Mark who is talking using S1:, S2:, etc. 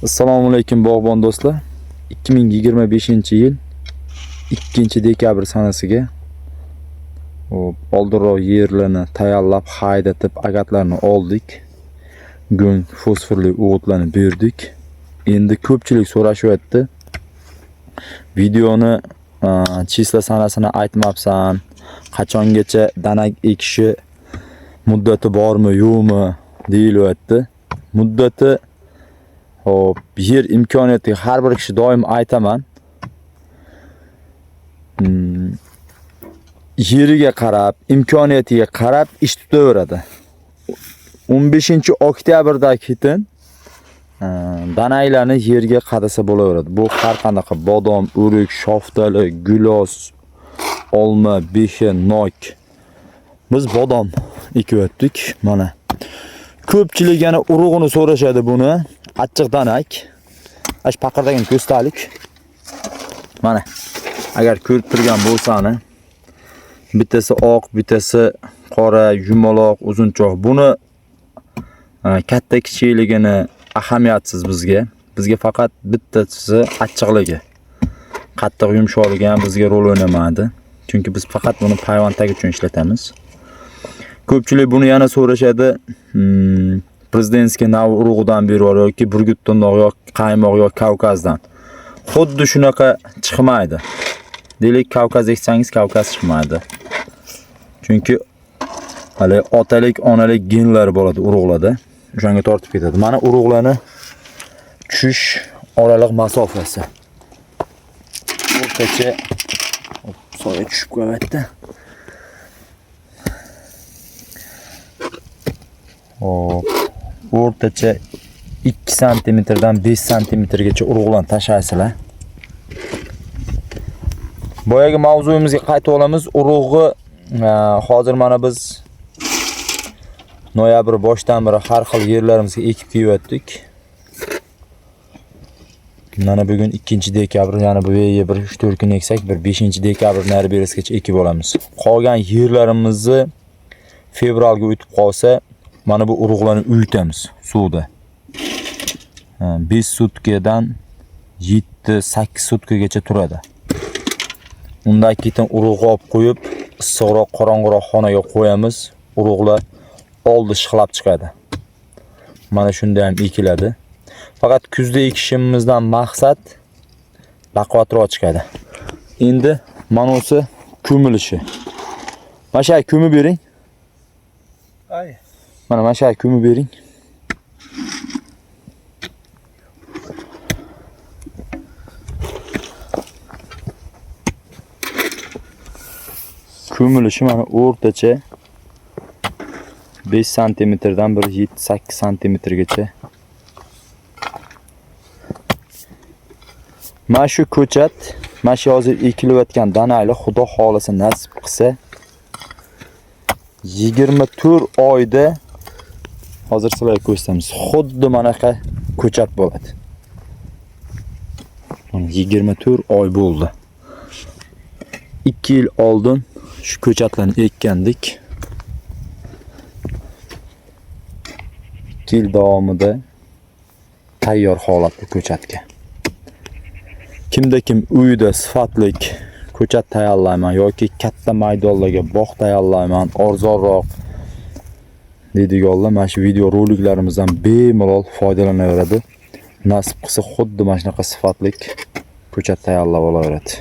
S1: Assalomu alaykum bog'bon do'stlar. 2025-yil 2-dekabr sanasiga oldinroq yerlarni tayyorlab, haydatib, agatlarni oldik. Go'ng fosforli o'g'itlarni berdik. Endi ko'pchilik so'rashyapti. Videoni chisla sanasini aytmabsan. Qachongacha danak ekishi muddati bormi, yo'qmi deyilyapti. Muddati hop, yer imkoniyati har bir kishi doim aytaman. Yeriga qarab, imkoniyatiga qarab ish tutaveradi. 15-oktyabrda ketin danaylarni yerga qadasa bo'laveradi. Bu har qanaqa bodom, o'rik, shoftali, gilos, olma, behi, nok. Biz bodom ekyaptik. Mana ko'pchilik yana urug'ini so'rashadi buni. Achchiq danak. Ash paqirdagan ko'stalik. Mana agar ko'rib turgan bo'lsani, bittasi oq, bittasi qora, yumaloq, uzunchoq. Buni katta kichikligini ahamiyatsiz bizga. Bizga faqat bittasi achchiqligi. Qattiq yumshoqligi ham bizga rol o'ynamaydi. Chunki biz faqat buni payvandagi uchun ishlatamiz. Ko'pchilik buni yana so'rashadi. Prezidentskiy nav urug'idan berib yoki burguttondan yoki qaymoq yoki Kavkazdan. Xuddi shunaqa chiqmaydi. Deylik Kavkaz eksangiz Kavkaz chiqmaydi. Chunki hali otalik, onalik genlari bo'ladi urug'larda. O'shanga tortib ketadi. Mana urug'larni tushish oraliq masofasi. O'rtacha soya tushib qo'yapti. O'rtacha 2 santimetrdan 5 santimetrgacha urug'larni tashlaysizlar. Boyagi mavzuyimizga qaytib olamiz. Urug'i hozir mana biz noyabr boshdan beri har xil yerlarimizga ekib kelyaptik. Mana bugun 2-dekabr, ya'ni bu yerga bir 3-4 kun eksak, bir 5-dekabr nari berisgacha ekib olamiz. Qolgan yerlarimizni fevralga o'tib qolsa, mana bu urug'larni uyutamiz suvda. 5 sutkadan 7-8 sutkagacha turadi. Undan keyin urug'ni olib qo'yib, issiqroq, qorong'iroq xonaga qo'yamiz. Urug'lar oldi shixlab chiqadi. Mana shunda ham ekiladi. Faqat kuzda ekishimizdan maqsad baquvvatroq chiqadi. Endi manosi ko'milishi. Mana shu ko'mib bering. Ay. Mana shu ko'mib bering. Ko'milishi mana o'rtacha 5 santimetrdan bir 7-8 santimetrgacha. Mana shu ko'chat, mana shu hozir ekilayotgan danaylar Xudo xolasa nasib qilsa 24 oyda hozir sizlarga ko'rsatamiz. Xuddi manaqa ko'chat bo'ladi. 24 oy bo'ldi. 2 yil oldin shu ko'chatlarni ekkandik. 2 yil davomida tayyor holatda ko'chatga. Kimda kim uyida sifatlik ko'chat tayyorlayman yoki katta maydonlarga bog' tayyorlayman, arzonroq deydiganlar mana shu video roliklarimizdan bemalol foydalanaveradi. Nasib qilsa xuddi mana shunaqa sifatlik ko'chat tayyorlab olaveradi.